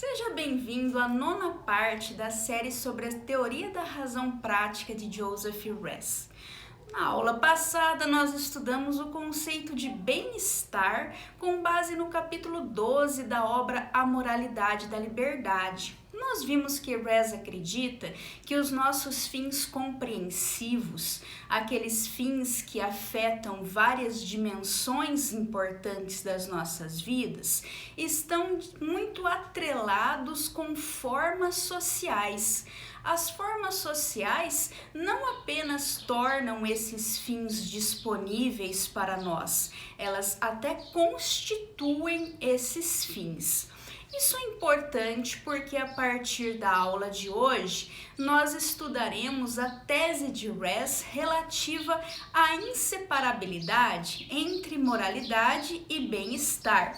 Seja bem-vindo à nona parte da série sobre a teoria da razão prática de Joseph Res. Na aula passada, nós estudamos o conceito de bem-estar com base no capítulo 12 da obra A Moralidade da Liberdade. Nós vimos que Res acredita que os nossos fins compreensivos, aqueles fins que afetam várias dimensões importantes das nossas vidas, estão muito atrelados com formas sociais. As formas sociais não apenas tornam esses fins disponíveis para nós, elas até constituem esses fins. Isso é importante porque a partir da aula de hoje nós estudaremos a tese de Res relativa à inseparabilidade entre moralidade e bem-estar.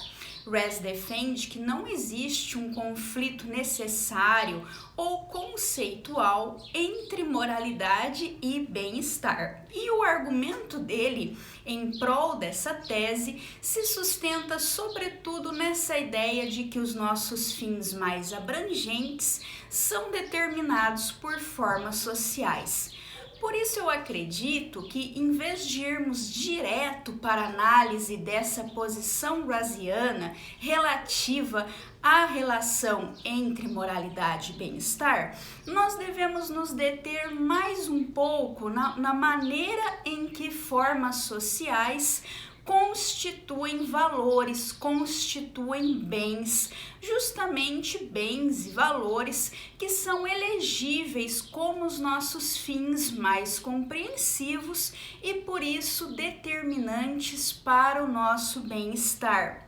Res defende que não existe um conflito necessário ou conceitual entre moralidade e bem-estar. E o argumento dele em prol dessa tese se sustenta sobretudo nessa ideia de que os nossos fins mais abrangentes são determinados por formas sociais. Por isso eu acredito que, em vez de irmos direto para a análise dessa posição rasiana relativa à relação entre moralidade e bem-estar, nós devemos nos deter mais um pouco na maneira em que formas sociais constituem valores, constituem bens, justamente bens e valores que são elegíveis como os nossos fins mais compreensivos e por isso determinantes para o nosso bem-estar.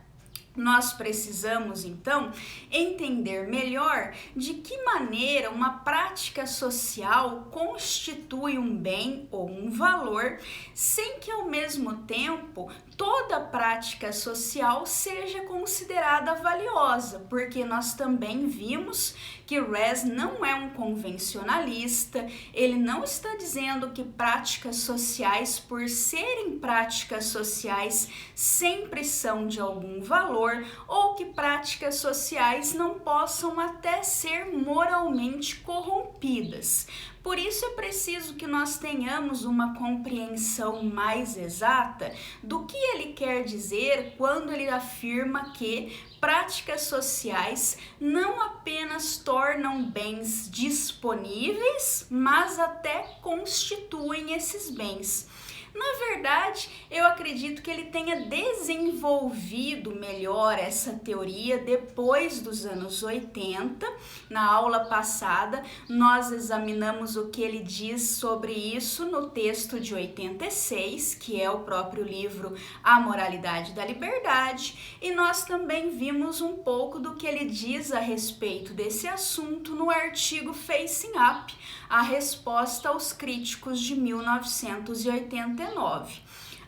Nós precisamos, então, entender melhor de que maneira uma prática social constitui um bem ou um valor, sem que, ao mesmo tempo, toda prática social seja considerada valiosa, porque nós também vimos que Res não é um convencionalista, ele não está dizendo que práticas sociais, por serem práticas sociais, sempre são de algum valor, ou que práticas sociais não possam até ser moralmente corrompidas. Por isso é preciso que nós tenhamos uma compreensão mais exata do que ele quer dizer quando ele afirma que práticas sociais não apenas tornam bens disponíveis, mas até constituem esses bens. Na verdade, eu acredito que ele tenha desenvolvido melhor essa teoria depois dos anos 80. Na aula passada, nós examinamos o que ele diz sobre isso no texto de 86, que é o próprio livro A Moralidade da Liberdade, e nós também vimos um pouco do que ele diz a respeito desse assunto no artigo Facing Up, a resposta aos críticos de 1989.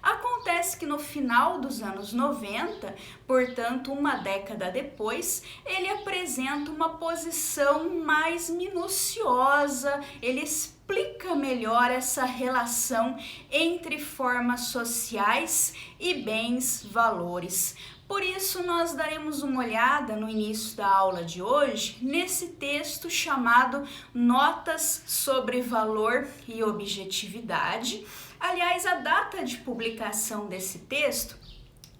Acontece que no final dos anos 90, portanto uma década depois, ele apresenta uma posição mais minuciosa, ele explica melhor essa relação entre formas sociais e bens, valores. Por isso, nós daremos uma olhada no início da aula de hoje nesse texto chamado Notas sobre Valor e Objetividade. Aliás, a data de publicação desse texto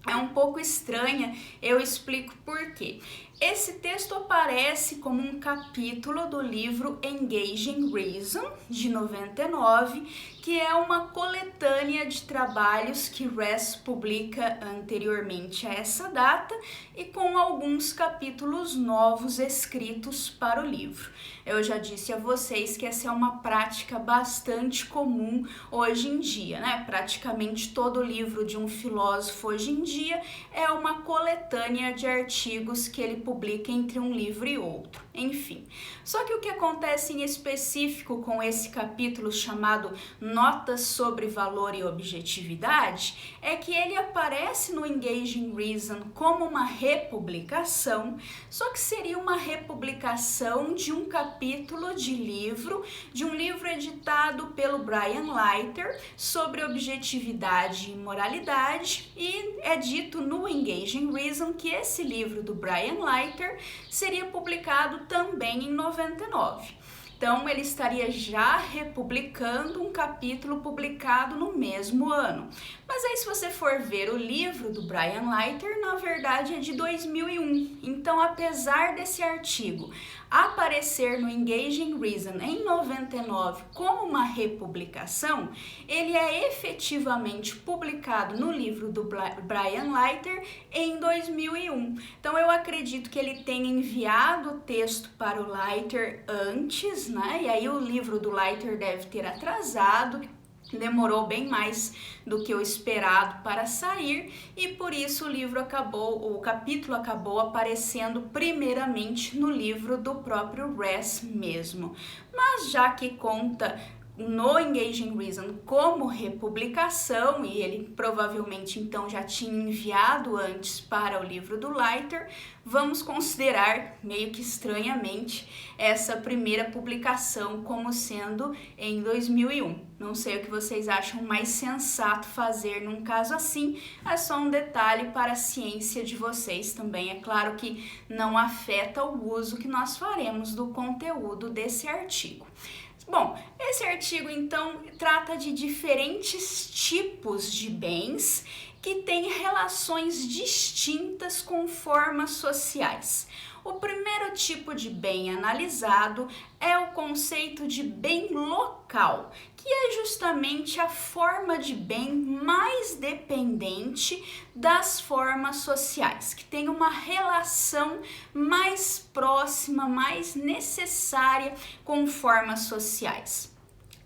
é um pouco estranha, eu explico por quê. Esse texto aparece como um capítulo do livro Engaging Reason, de 99, que é uma coletânea de trabalhos que Res publica anteriormente a essa data e com alguns capítulos novos escritos para o livro. Eu já disse a vocês que essa é uma prática bastante comum hoje em dia, né? Praticamente todo livro de um filósofo hoje em dia é uma coletânea de artigos que ele publica entre um livro e outro. Enfim, só que o que acontece em específico com esse capítulo chamado Notas sobre Valor e Objetividade é que ele aparece no Engaging Reason como uma republicação, só que seria uma republicação de um capítulo de um livro editado pelo Brian Leiter sobre objetividade e moralidade, e é dito no Engaging Reason que esse livro do Brian Leiter seria publicado também em 99. Então, ele estaria já republicando um capítulo publicado no mesmo ano. Mas aí, se você for ver o livro do Brian Leiter, na verdade é de 2001. Então, apesar desse artigo aparecer no Engaging Reason em 99 como uma republicação, ele é efetivamente publicado no livro do Brian Leiter em 2001. Então, eu acredito que ele tenha enviado o texto para o Leiter antes, né? E aí o livro do Leiter deve ter atrasado, demorou bem mais do que o esperado para sair e por isso o capítulo acabou aparecendo primeiramente no livro do próprio Ress mesmo. Mas já que conta no Engaging Reason como republicação, e ele provavelmente então já tinha enviado antes para o livro do Leiter, vamos considerar, meio que estranhamente, essa primeira publicação como sendo em 2001. Não sei o que vocês acham mais sensato fazer num caso assim, é só um detalhe para a ciência de vocês também. É claro que não afeta o uso que nós faremos do conteúdo desse artigo. Bom, esse artigo então trata de diferentes tipos de bens que têm relações distintas com formas sociais. O primeiro tipo de bem analisado é o conceito de bem local, que é justamente a forma de bem mais dependente das formas sociais, que tem uma relação mais próxima, mais necessária com formas sociais.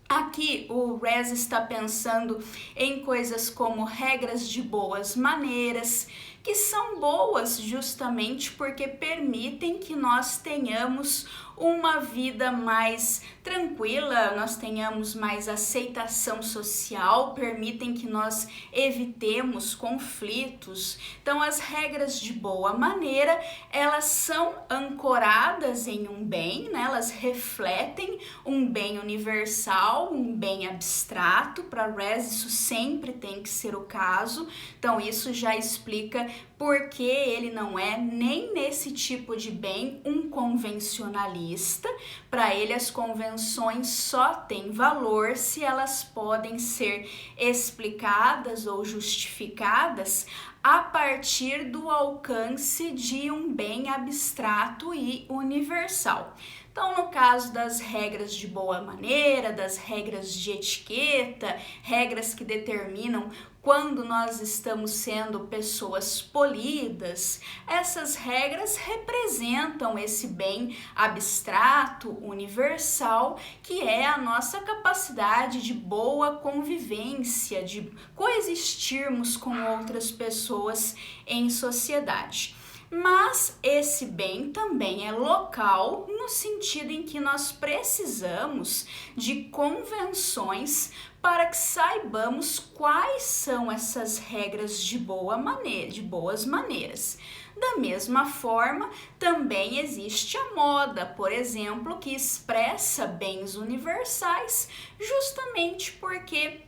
Aqui o Ress está pensando em coisas como regras de boas maneiras, que são boas justamente porque permitem que nós tenhamos uma vida mais tranquila, nós tenhamos mais aceitação social, permitem que nós evitemos conflitos. Então, as regras de boa maneira, elas são ancoradas em um bem, né? Elas refletem um bem universal, um bem abstrato. Para Ress, isso sempre tem que ser o caso. Então, isso já explica por que ele não é nem nesse tipo de bem um convencionalista. Para ele, as convenções só têm valor se elas podem ser explicadas ou justificadas a partir do alcance de um bem abstrato e universal. Então, no caso das regras de boa maneira, das regras de etiqueta, regras que determinam quando nós estamos sendo pessoas polidas, essas regras representam esse bem abstrato, universal, que é a nossa capacidade de boa convivência, de coexistirmos com outras pessoas em sociedade. Mas esse bem também é local no sentido em que nós precisamos de convenções para que saibamos quais são essas regras de boas maneiras. Da mesma forma, também existe a moda, por exemplo, que expressa bens universais justamente porque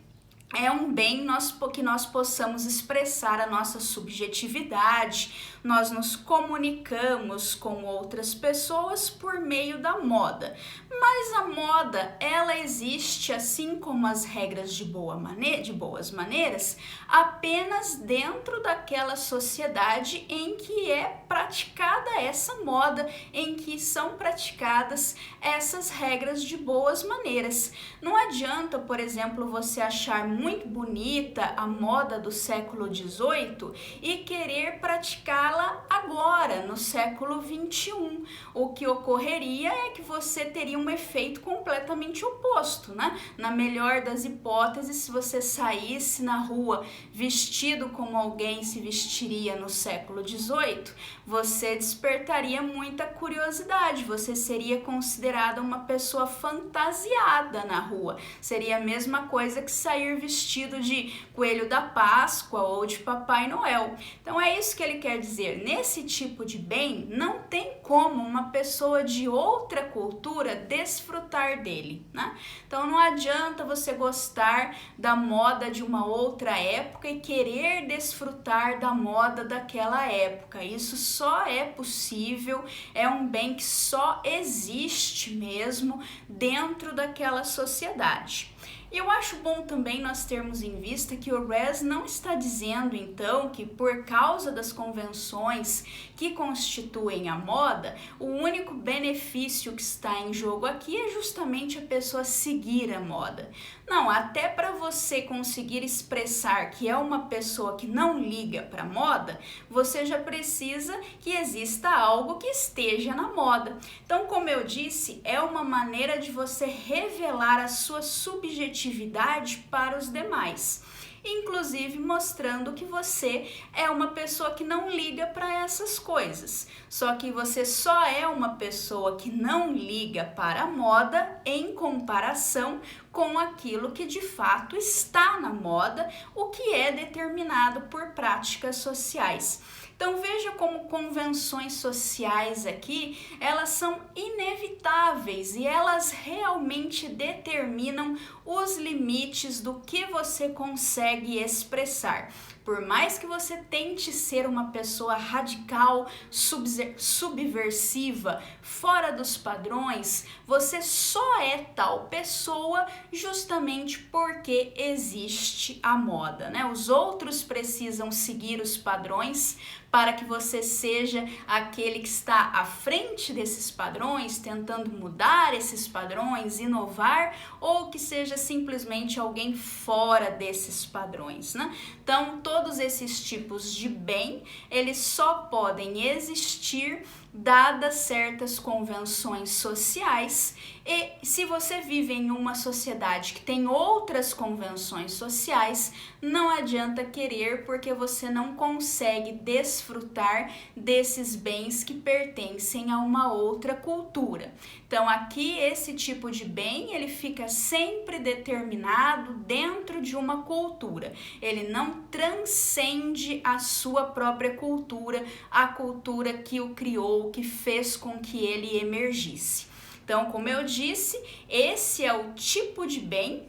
é um bem que nós possamos expressar a nossa subjetividade, nós nos comunicamos com outras pessoas por meio da moda. Mas a moda, ela existe assim como as regras de boas maneiras, apenas dentro daquela sociedade em que é praticada essa moda, em que são praticadas essas regras de boas maneiras. Não adianta, por exemplo, você achar muito bonita a moda do século XVIII e querer praticá-la agora, no século XXI. O que ocorreria é que você teria um efeito completamente oposto, né? Na melhor das hipóteses, se você saísse na rua vestido como alguém se vestiria no século XVIII, você despertaria muita curiosidade, você seria considerada uma pessoa fantasiada na rua. Seria a mesma coisa que sair vestido de coelho da Páscoa ou de Papai Noel. Então é isso que ele quer dizer. Nesse tipo de bem, não tem como uma pessoa de outra cultura desfrutar dele, né? Então não adianta você gostar da moda de uma outra época e querer desfrutar da moda daquela época. Isso só é possível, é um bem que só existe mesmo dentro daquela sociedade. E eu acho bom também nós termos em vista que o Res não está dizendo, então, que por causa das convenções que constituem a moda, o único benefício que está em jogo aqui é justamente a pessoa seguir a moda. Não, até para você conseguir expressar que é uma pessoa que não liga para moda, você já precisa que exista algo que esteja na moda. Então, como eu disse, é uma maneira de você revelar a sua subjetividade para os demais, inclusive mostrando que você é uma pessoa que não liga para essas coisas. Só que você só é uma pessoa que não liga para a moda em comparação com aquilo que de fato está na moda, o que é determinado por práticas sociais. Então veja como convenções sociais aqui, elas são inevitáveis e elas realmente determinam os limites do que você consegue expressar. Por mais que você tente ser uma pessoa radical, subversiva, fora dos padrões, você só é tal pessoa justamente porque existe a moda, né? Os outros precisam seguir os padrões para que você seja aquele que está à frente desses padrões, tentando mudar esses padrões, inovar, ou que seja simplesmente alguém fora desses padrões, né? Então, todos esses tipos de bem, eles só podem existir dadas certas convenções sociais, e se você vive em uma sociedade que tem outras convenções sociais, não adianta querer, porque você não consegue desfrutar desses bens que pertencem a uma outra cultura. Então aqui esse tipo de bem, ele fica sempre determinado dentro de uma cultura. Ele não transcende a sua própria cultura, a cultura que o criou, que fez com que ele emergisse. Então, como eu disse, esse é o tipo de bem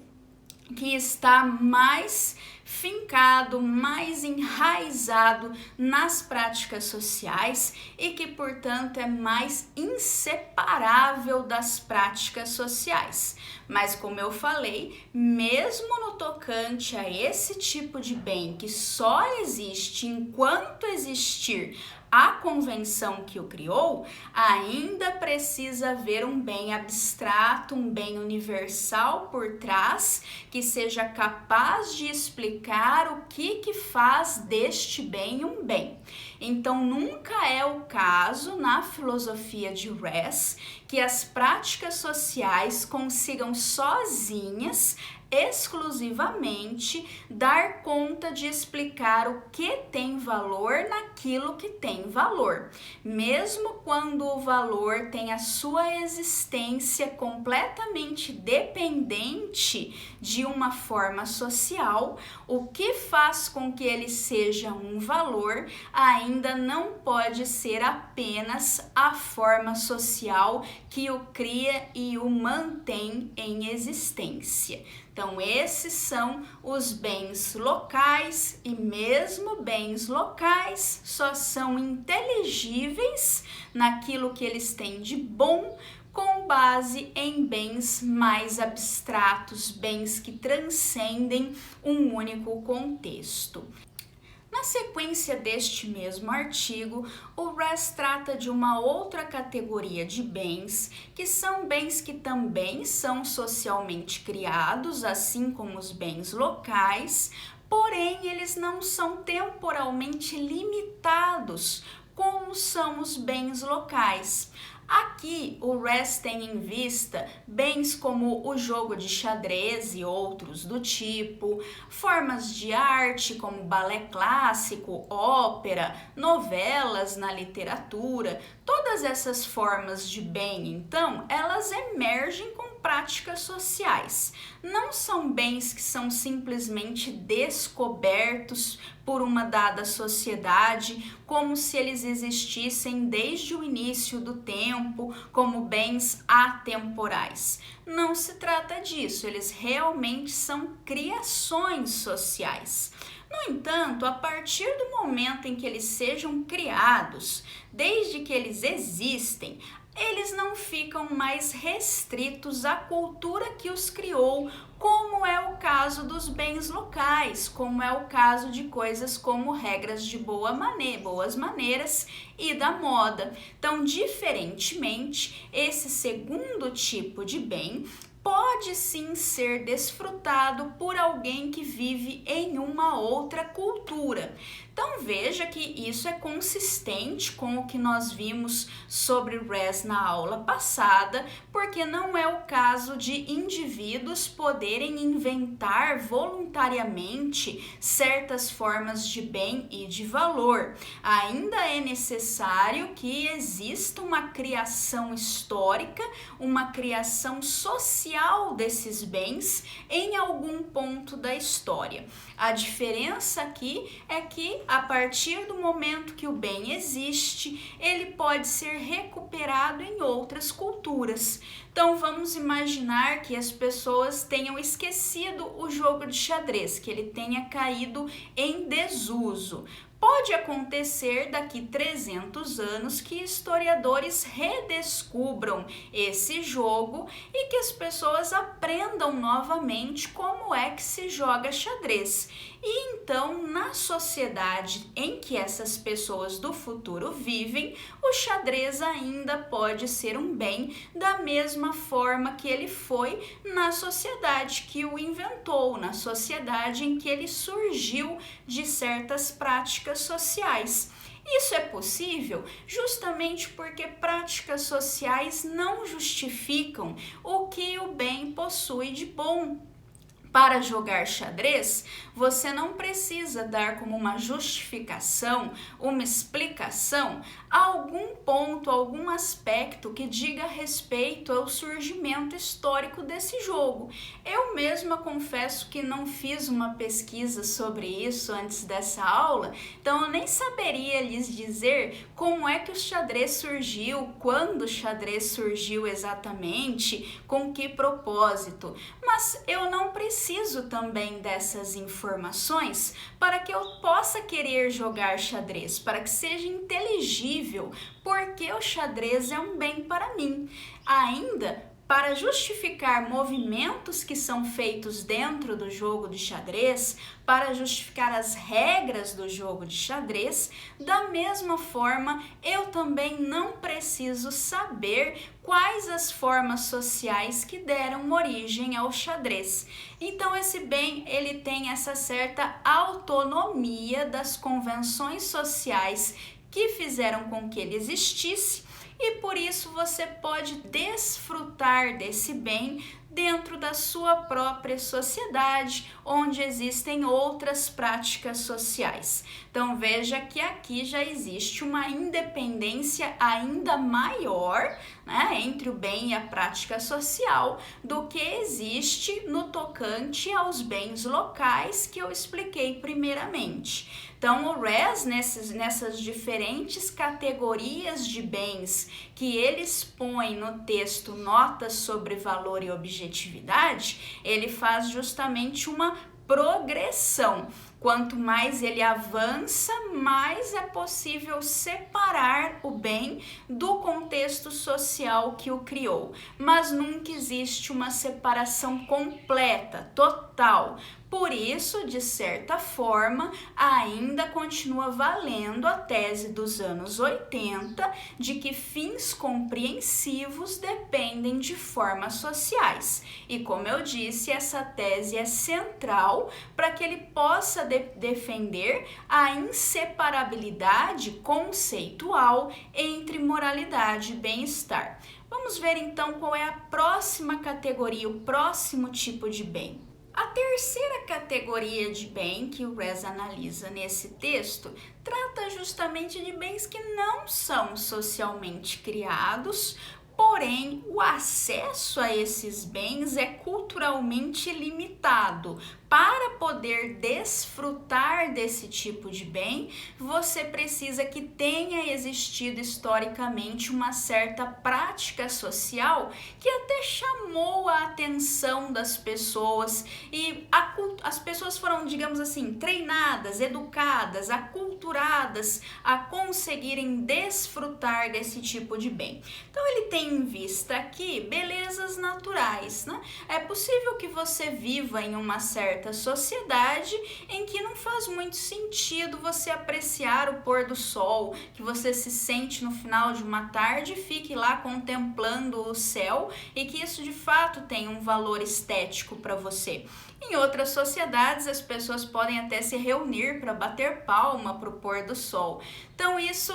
que está mais fincado, mais enraizado nas práticas sociais e que, portanto, é mais inseparável das práticas sociais. Mas, como eu falei, mesmo no tocante a esse tipo de bem que só existe enquanto existir a convenção que o criou, ainda precisa haver um bem abstrato, um bem universal por trás, que seja capaz de explicar o que faz deste bem um bem. Então, nunca é o caso na filosofia de Res que as práticas sociais consigam sozinhas, exclusivamente, dar conta de explicar o que tem valor naquilo que tem valor. Mesmo quando o valor tem a sua existência completamente dependente de uma forma social, o que faz com que ele seja um valor ainda não pode ser apenas a forma social que o cria e o mantém em existência. Então, esses são os bens locais, e mesmo bens locais só são inteligíveis naquilo que eles têm de bom, com base em bens mais abstratos, bens que transcendem um único contexto. Na sequência deste mesmo artigo, o Res trata de uma outra categoria de bens, que são bens que também são socialmente criados, assim como os bens locais, porém eles não são temporalmente limitados, como são os bens locais. Aqui o Res tem em vista bens como o jogo de xadrez e outros do tipo, formas de arte como balé clássico, ópera, novelas na literatura. Todas essas formas de bem, então, elas emergem com práticas sociais. Não são bens que são simplesmente descobertos por uma dada sociedade, como se eles existissem desde o início do tempo, como bens atemporais. Não se trata disso, eles realmente são criações sociais. No entanto, a partir do momento em que eles sejam criados, desde que eles existem, eles não ficam mais restritos à cultura que os criou, como é o caso dos bens locais, como é o caso de coisas como regras de boas maneiras e da moda. Então, diferentemente, esse segundo tipo de bem pode sim ser desfrutado por alguém que vive em uma outra cultura. Então veja que isso é consistente com o que nós vimos sobre Res na aula passada, porque não é o caso de indivíduos poderem inventar voluntariamente certas formas de bem e de valor. Ainda é necessário que exista uma criação histórica, uma criação social desses bens em algum ponto da história. A diferença aqui é que a partir do momento que o bem existe, ele pode ser recuperado em outras culturas. Então vamos imaginar que as pessoas tenham esquecido o jogo de xadrez, que ele tenha caído em desuso. Pode acontecer daqui 300 anos que historiadores redescubram esse jogo e que as pessoas aprendam novamente como é que se joga xadrez. E então, na sociedade em que essas pessoas do futuro vivem, o xadrez ainda pode ser um bem da mesma forma que ele foi na sociedade que o inventou, na sociedade em que ele surgiu de certas práticas sociais. Isso é possível justamente porque práticas sociais não justificam o que o bem possui de bom. Para jogar xadrez, você não precisa dar como uma justificação, uma explicação, algum ponto, algum aspecto que diga respeito ao surgimento histórico desse jogo. Eu mesma confesso que não fiz uma pesquisa sobre isso antes dessa aula, então eu nem saberia lhes dizer como é que o xadrez surgiu, quando o xadrez surgiu exatamente, com que propósito. Mas eu não preciso também dessas informações para que eu possa querer jogar xadrez, para que seja inteligível, porque o xadrez é um bem para mim. Ainda, para justificar movimentos que são feitos dentro do jogo de xadrez, para justificar as regras do jogo de xadrez, da mesma forma, eu também não preciso saber quais as formas sociais que deram origem ao xadrez. Então, esse bem, ele tem essa certa autonomia das convenções sociais que fizeram com que ele existisse, e por isso você pode desfrutar desse bem dentro da sua própria sociedade, onde existem outras práticas sociais. Então veja que aqui já existe uma independência ainda maior, né, entre o bem e a prática social do que existe no tocante aos bens locais que eu expliquei primeiramente. Então, o Res, nessas diferentes categorias de bens que ele expõe no texto Notas sobre Valor e Objetividade, ele faz justamente uma progressão. Quanto mais ele avança, mais é possível separar o bem do contexto social que o criou. Mas nunca existe uma separação completa, total. Por isso, de certa forma, ainda continua valendo a tese dos anos 80 de que fins compreensivos dependem de formas sociais. E como eu disse, essa tese é central para que ele possa defender a inseparabilidade conceitual entre moralidade e bem-estar. Vamos ver então qual é a próxima categoria, o próximo tipo de bem. A terceira categoria de bem que o Res analisa nesse texto trata justamente de bens que não são socialmente criados, Porém, o acesso a esses bens é culturalmente limitado. Para poder desfrutar desse tipo de bem, você precisa que tenha existido historicamente uma certa prática social que até chamou a atenção das pessoas e as pessoas foram, digamos assim, treinadas, educadas, aculturadas a conseguirem desfrutar desse tipo de bem. Então ele tem em vista aqui belezas naturais, né? É possível que você viva em uma certa sociedade em que não faz muito sentido você apreciar o pôr do sol, que você se sente no final de uma tarde e fique lá contemplando o céu e que isso de fato tem um valor estético para você. Em outras sociedades, as pessoas podem até se reunir para bater palma para o pôr do sol. Então isso,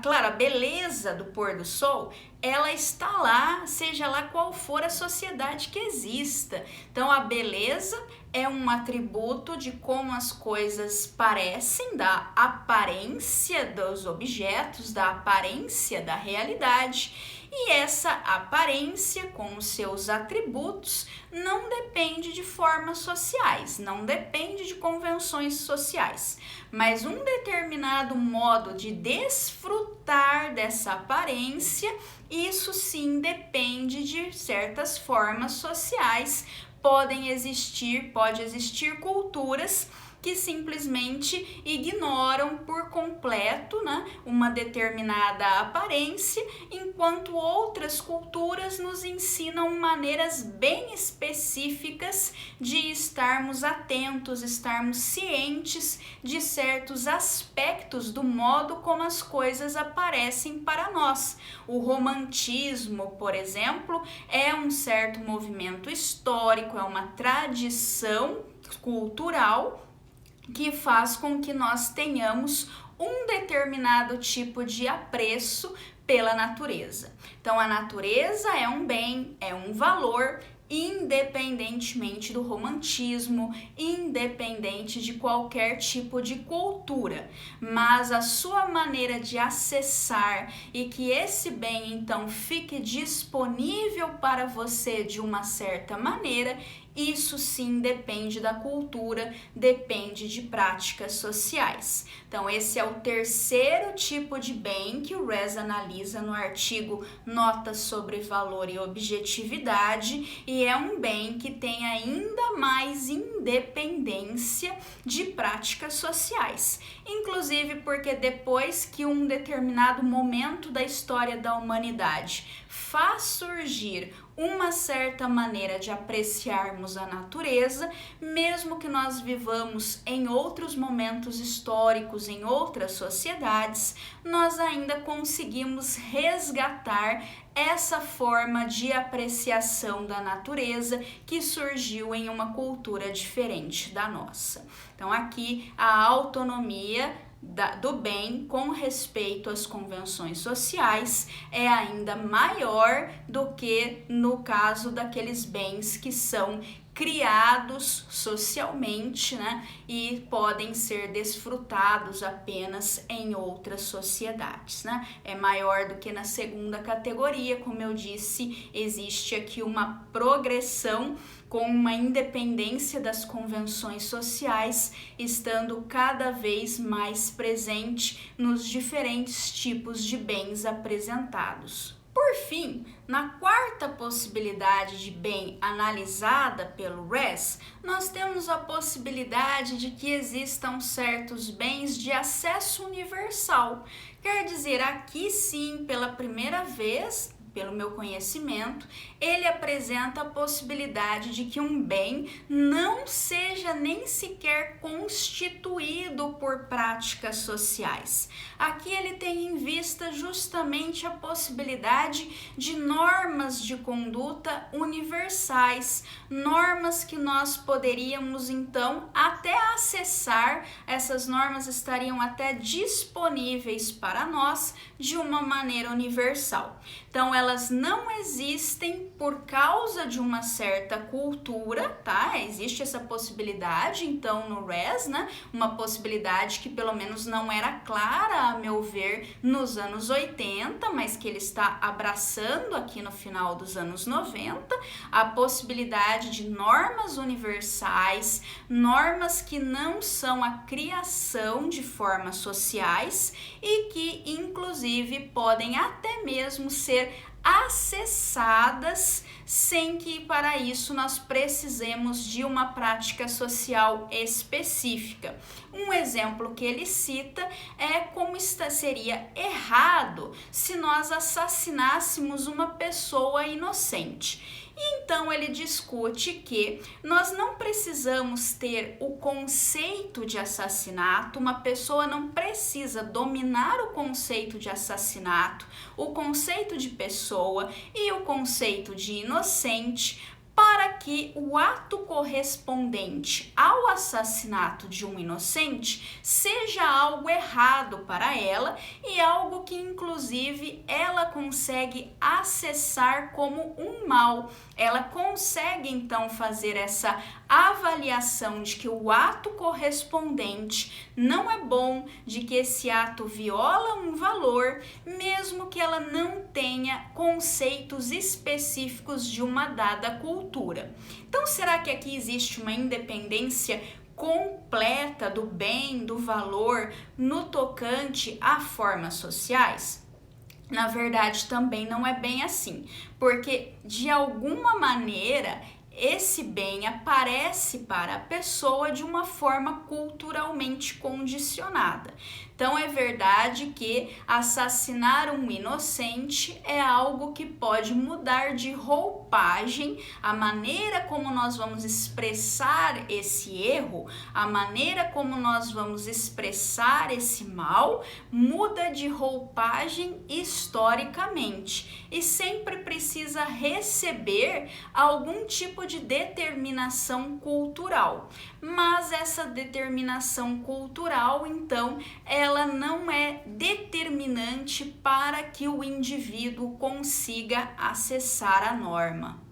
claro, a beleza do pôr do sol, ela está lá, seja lá qual for a sociedade que exista. Então a beleza é um atributo de como as coisas parecem, da aparência dos objetos, da aparência da realidade. E essa aparência com os seus atributos não depende de formas sociais, não depende de convenções sociais, mas um determinado modo de desfrutar dessa aparência, isso sim depende de certas formas sociais. Pode existir culturas que simplesmente ignoram por completo, né, uma determinada aparência, enquanto outras culturas nos ensinam maneiras bem específicas de estarmos atentos, estarmos cientes de certos aspectos do modo como as coisas aparecem para nós. O romantismo, por exemplo, é um certo movimento histórico, é uma tradição cultural que faz com que nós tenhamos um determinado tipo de apreço pela natureza. Então, a natureza é um bem, é um valor, independentemente do romantismo, independente de qualquer tipo de cultura, mas a sua maneira de acessar e que esse bem então fique disponível para você de uma certa maneira, isso sim depende da cultura, depende de práticas sociais. Então esse é o terceiro tipo de bem que o Res analisa no artigo Notas sobre Valor e Objetividade, e é um bem que tem ainda mais independência de práticas sociais. Inclusive porque depois que um determinado momento da história da humanidade faz surgir uma certa maneira de apreciarmos a natureza, mesmo que nós vivamos em outros momentos históricos, em outras sociedades, nós ainda conseguimos resgatar essa forma de apreciação da natureza que surgiu em uma cultura diferente da nossa. Então aqui a autonomia do bem com respeito às convenções sociais é ainda maior do que no caso daqueles bens que são criados socialmente, né, e podem ser desfrutados apenas em outras sociedades, né? É maior do que na segunda categoria, como eu disse, existe aqui uma progressão com uma independência das convenções sociais, estando cada vez mais presente nos diferentes tipos de bens apresentados. Por fim, na quarta possibilidade de bem analisada pelo Res, nós temos a possibilidade de que existam certos bens de acesso universal. Quer dizer, aqui sim, pela primeira vez, pelo meu conhecimento, ele apresenta a possibilidade de que um bem não seja nem sequer constituído por práticas sociais. Aqui ele tem em vista justamente a possibilidade de normas de conduta universais, normas que nós poderíamos então até acessar, essas normas estariam até disponíveis para nós de uma maneira universal. Então elas não existem por causa de uma certa cultura, tá? Existe essa possibilidade, então, no Res, né? Uma possibilidade que pelo menos não era clara, a meu ver, nos anos 80, mas que ele está abraçando aqui no final dos anos 90, a possibilidade de normas universais, normas que não são a criação de formas sociais e que, inclusive, podem até mesmo ser acessadas sem que para isso nós precisemos de uma prática social específica. Um exemplo que ele cita é como seria errado se nós assassinássemos uma pessoa inocente. Então ele discute que nós não precisamos ter o conceito de assassinato, uma pessoa não precisa dominar o conceito de assassinato, o conceito de pessoa e o conceito de inocente para que o ato correspondente ao assassinato de um inocente seja algo errado para ela e algo que inclusive ela consegue acessar como um mal. Ela consegue então fazer essa avaliação de que o ato correspondente não é bom, de que esse ato viola um valor, mesmo que ela não tenha conceitos específicos de uma dada cultura. Então, será que aqui existe uma independência completa do bem, do valor, no tocante a formas sociais? Na verdade, também não é bem assim, porque de alguma maneira esse bem aparece para a pessoa de uma forma culturalmente condicionada. Então é verdade que assassinar um inocente é algo que pode mudar de roupagem, a maneira como nós vamos expressar esse erro, a maneira como nós vamos expressar esse mal, muda de roupagem historicamente e sempre precisa receber algum tipo de determinação cultural. Mas essa determinação cultural, então, ela não é determinante para que o indivíduo consiga acessar a norma.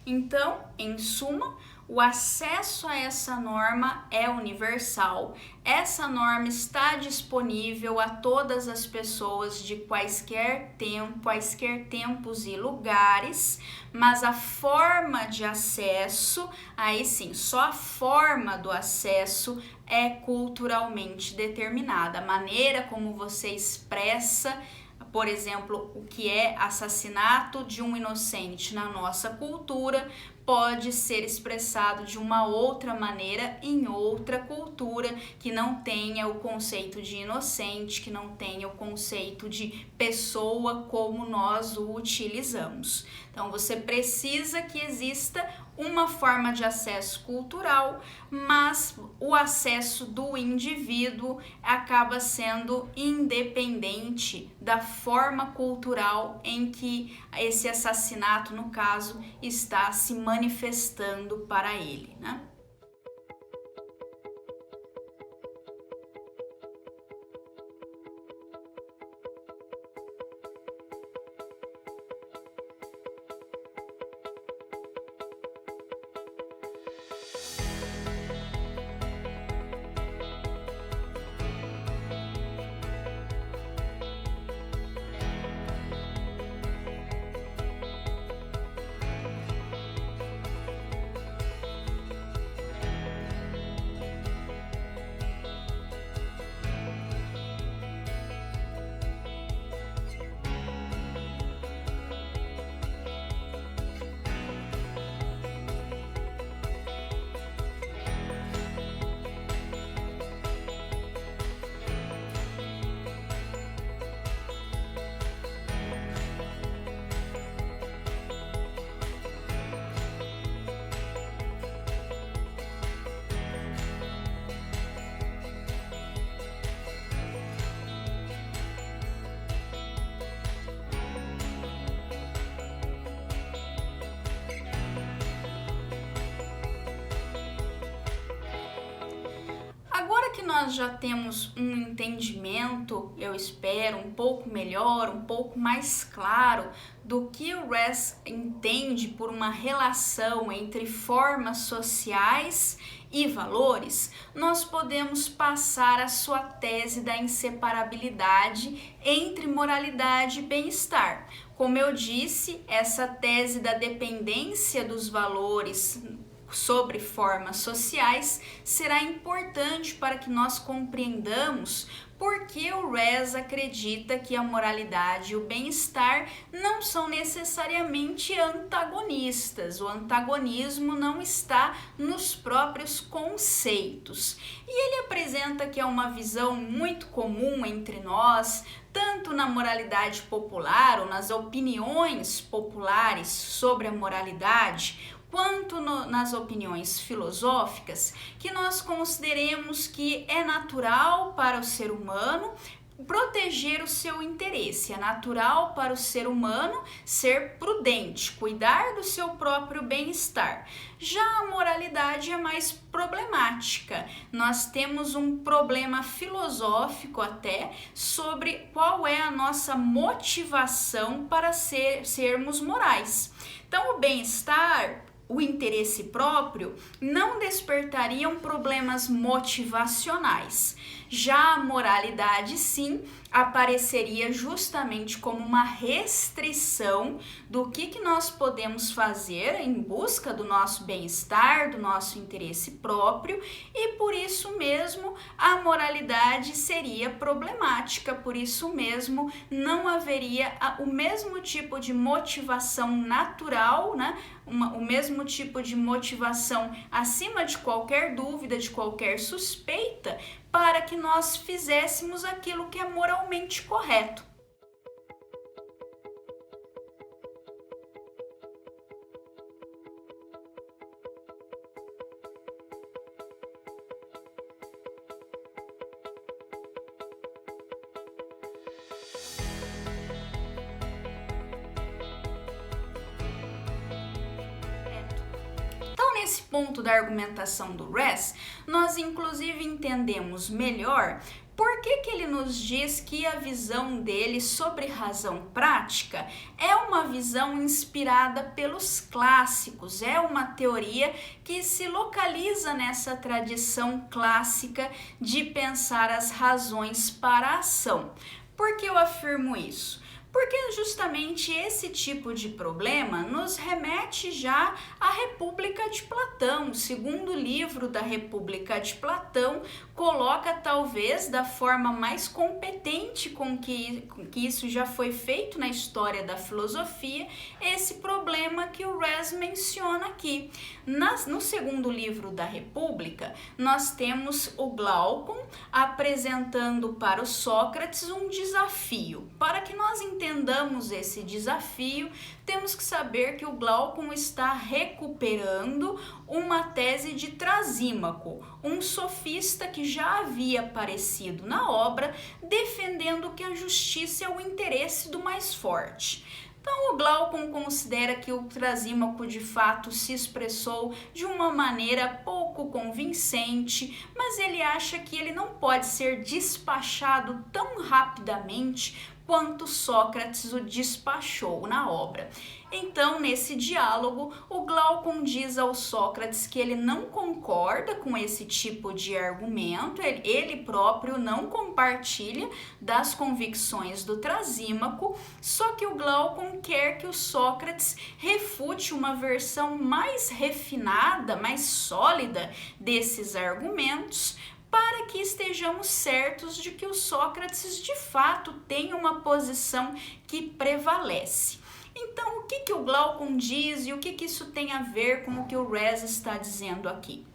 Então, em suma, o acesso a essa norma é universal. Essa norma está disponível a todas as pessoas de quaisquer tempos e lugares, mas a forma de acesso, aí sim, só a forma do acesso é culturalmente determinada. A maneira como você expressa, por exemplo, o que é assassinato de um inocente na nossa cultura pode ser expressado de uma outra maneira em outra cultura que não tenha o conceito de inocente, que não tenha o conceito de pessoa como nós o utilizamos. Então você precisa que exista uma forma de acesso cultural, mas o acesso do indivíduo acaba sendo independente da forma cultural em que esse assassinato, no caso, está se manifestando para ele, né? nós já temos um entendimento, eu espero, um pouco melhor, um pouco mais claro do que o Res entende por uma relação entre formas sociais e valores, nós podemos passar a sua tese da inseparabilidade entre moralidade e bem-estar. Como eu disse, essa tese da dependência dos valores sobre formas sociais será importante para que nós compreendamos por que o Res acredita que a moralidade e o bem-estar não são necessariamente antagonistas. O antagonismo não está nos próprios conceitos. E ele apresenta que é uma visão muito comum entre nós, tanto na moralidade popular ou nas opiniões populares sobre a moralidade, quanto nas opiniões filosóficas, que nós consideremos que é natural para o ser humano proteger o seu interesse, é natural para o ser humano ser prudente, cuidar do seu próprio bem-estar. Já a moralidade é mais problemática. Nós temos um problema filosófico até sobre qual é a nossa motivação para sermos morais. Então, o bem-estar, o interesse próprio, não despertariam problemas motivacionais. Já a moralidade, sim, apareceria justamente como uma restrição do que nós podemos fazer em busca do nosso bem-estar, do nosso interesse próprio, e por isso mesmo a moralidade seria problemática, por isso mesmo não haveria o mesmo tipo de motivação natural, né? O mesmo tipo de motivação acima de qualquer dúvida, de qualquer suspeita, para que nós fizéssemos aquilo que é moralmente correto. Nesse ponto da argumentação do Res, nós inclusive entendemos melhor por que ele nos diz que a visão dele sobre razão prática é uma visão inspirada pelos clássicos, é uma teoria que se localiza nessa tradição clássica de pensar as razões para a ação. Por que eu afirmo isso? Porque justamente esse tipo de problema nos remete já à República de Platão. O segundo livro da República de Platão coloca, talvez da forma mais competente com que isso já foi feito na história da filosofia, esse problema que o Res menciona aqui. No segundo livro da República, nós temos o Glaucon apresentando para o Sócrates um desafio. Para que nós entendamos esse desafio, temos que saber que o Glaucon está recuperando uma tese de Trasímaco, um sofista que já havia aparecido na obra, defendendo que a justiça é o interesse do mais forte. Então, o Glaucon considera que o Trasímaco de fato se expressou de uma maneira pouco convincente, mas ele acha que ele não pode ser despachado tão rapidamente quanto Sócrates o despachou na obra. Então, nesse diálogo, o Glaucon diz ao Sócrates que ele não concorda com esse tipo de argumento, ele próprio não compartilha das convicções do Trasímaco, só que o Glaucon quer que o Sócrates refute uma versão mais refinada, mais sólida desses argumentos, para que estejamos certos de que o Sócrates de fato tem uma posição que prevalece. Então, o que o Glaucon diz e o que isso tem a ver com o que o Res está dizendo aqui?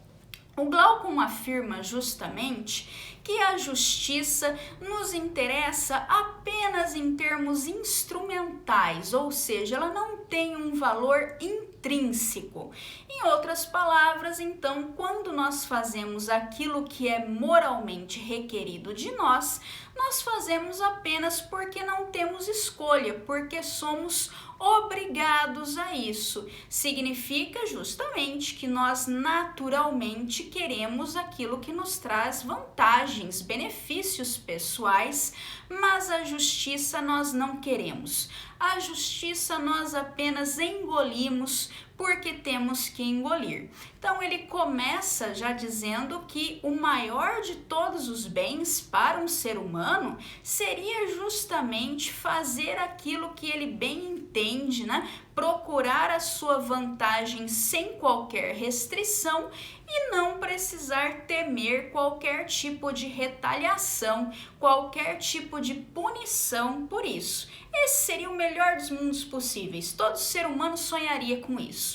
O Glaucon afirma justamente que a justiça nos interessa apenas em termos instrumentais, ou seja, ela não tem um valor intrínseco. Em outras palavras, então, quando nós fazemos aquilo que é moralmente requerido de nós, nós fazemos apenas porque não temos escolha, porque somos obrigados a isso. Significa justamente que nós naturalmente queremos aquilo que nos traz vantagens, benefícios pessoais, mas a justiça nós não queremos. A justiça nós apenas engolimos porque temos que engolir. Então ele começa já dizendo que o maior de todos os bens para um ser humano seria justamente fazer aquilo que ele bem entende, né? Procurar a sua vantagem sem qualquer restrição e não precisar temer qualquer tipo de retaliação, qualquer tipo de punição por isso. Esse seria o melhor dos mundos possíveis. Todo ser humano sonharia com isso.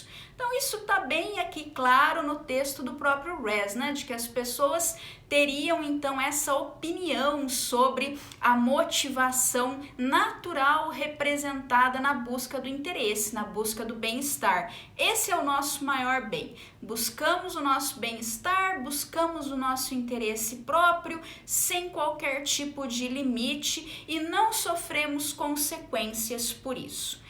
Então isso está bem aqui claro no texto do próprio Rez, né? De que as pessoas teriam então essa opinião sobre a motivação natural representada na busca do interesse, na busca do bem-estar. Esse é o nosso maior bem. Buscamos o nosso bem-estar, buscamos o nosso interesse próprio, sem qualquer tipo de limite e não sofremos consequências por isso.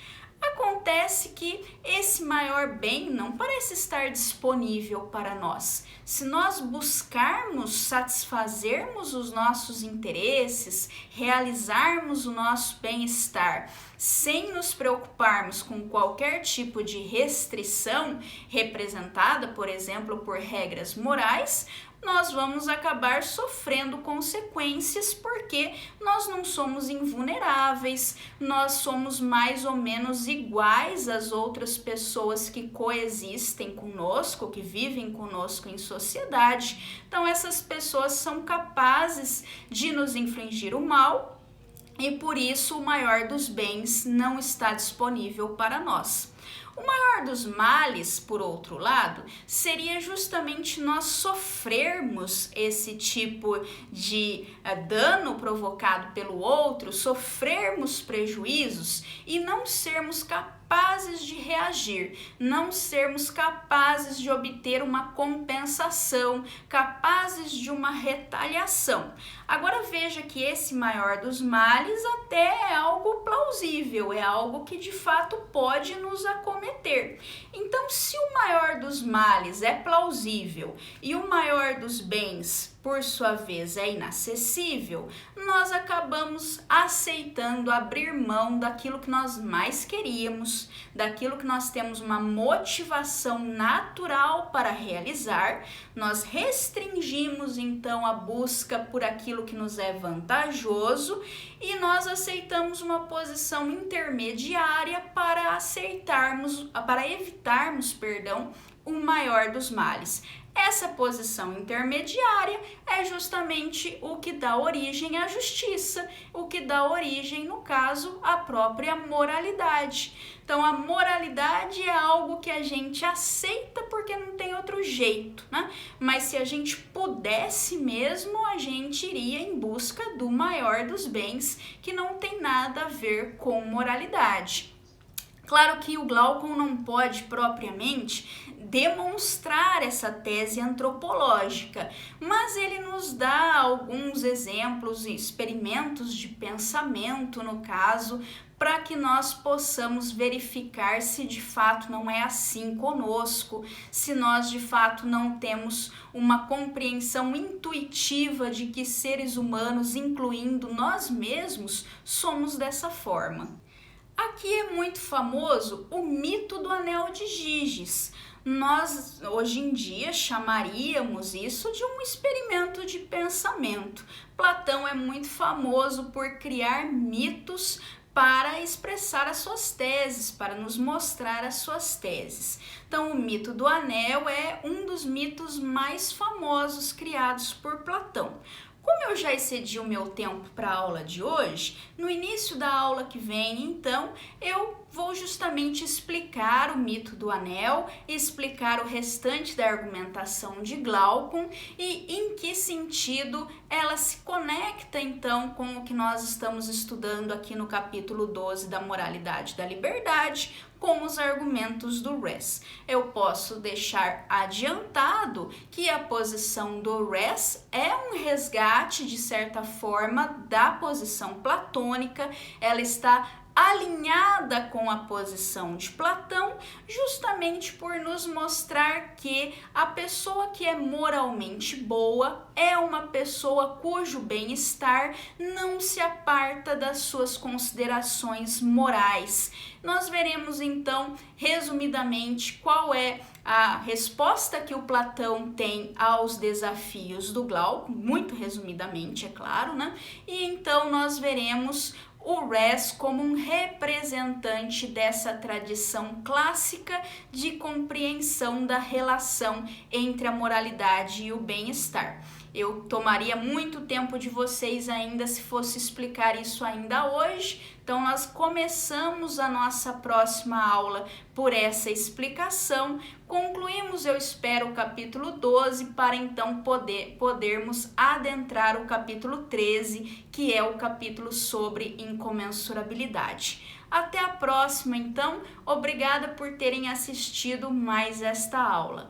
Acontece que esse maior bem não parece estar disponível para nós. Se nós buscarmos satisfazermos os nossos interesses, realizarmos o nosso bem-estar, sem nos preocuparmos com qualquer tipo de restrição representada, por exemplo, por regras morais, nós vamos acabar sofrendo consequências porque nós não somos invulneráveis, nós somos mais ou menos iguais às outras pessoas que coexistem conosco, que vivem conosco em sociedade. Então essas pessoas são capazes de nos infligir o mal e por isso o maior dos bens não está disponível para nós. O maior dos males, por outro lado, seria justamente nós sofrermos esse tipo de dano provocado pelo outro, sofrermos prejuízos e não sermos capazes de reagir, não sermos capazes de obter uma compensação, capazes de uma retaliação. Agora veja que esse maior dos males até é algo plausível, é algo que de fato pode nos acometer. Então, se o maior dos males é plausível e o maior dos bens, por sua vez, é inacessível, nós acabamos aceitando abrir mão daquilo que nós mais queríamos, daquilo que nós temos uma motivação natural para realizar, nós restringimos então a busca por aquilo que nos é vantajoso e nós aceitamos uma posição intermediária para evitarmos, o maior dos males. Essa posição intermediária é justamente o que dá origem à justiça, o que dá origem, no caso, à própria moralidade. Então, a moralidade é algo que a gente aceita porque não tem outro jeito, né? Mas se a gente pudesse mesmo, a gente iria em busca do maior dos bens, que não tem nada a ver com moralidade. Claro que o Glaucon não pode propriamente demonstrar essa tese antropológica, mas ele nos dá alguns exemplos e experimentos de pensamento, no caso, para que nós possamos verificar se de fato não é assim conosco, se nós de fato não temos uma compreensão intuitiva de que seres humanos, incluindo nós mesmos, somos dessa forma. Aqui é muito famoso o mito do Anel de Giges. Nós, hoje em dia, chamaríamos isso de um experimento de pensamento. Platão é muito famoso por criar mitos para expressar as suas teses, para nos mostrar as suas teses. Então, o mito do anel é um dos mitos mais famosos criados por Platão. Como eu já excedi o meu tempo para a aula de hoje, no início da aula que vem, então, eu vou justamente explicar o mito do anel, explicar o restante da argumentação de Glaucon e em que sentido ela se conecta, então, com o que nós estamos estudando aqui no capítulo 12 da Moralidade da Liberdade, com os argumentos do Rez. Eu posso deixar adiantado que a posição do Rez é um resgate, de certa forma, da posição platônica. Ela está alinhada com a posição de Platão, justamente por nos mostrar que a pessoa que é moralmente boa é uma pessoa cujo bem-estar não se aparta das suas considerações morais. Nós veremos então, resumidamente, qual é a resposta que o Platão tem aos desafios do Glauco, muito resumidamente, é claro, né? E então nós veremos o Res como um representante dessa tradição clássica de compreensão da relação entre a moralidade e o bem-estar. Eu tomaria muito tempo de vocês ainda se fosse explicar isso ainda hoje, então nós começamos a nossa próxima aula por essa explicação. Concluímos, eu espero, o capítulo 12 para então podermos adentrar o capítulo 13, que é o capítulo sobre incomensurabilidade. Até a próxima, então. Obrigada por terem assistido mais esta aula.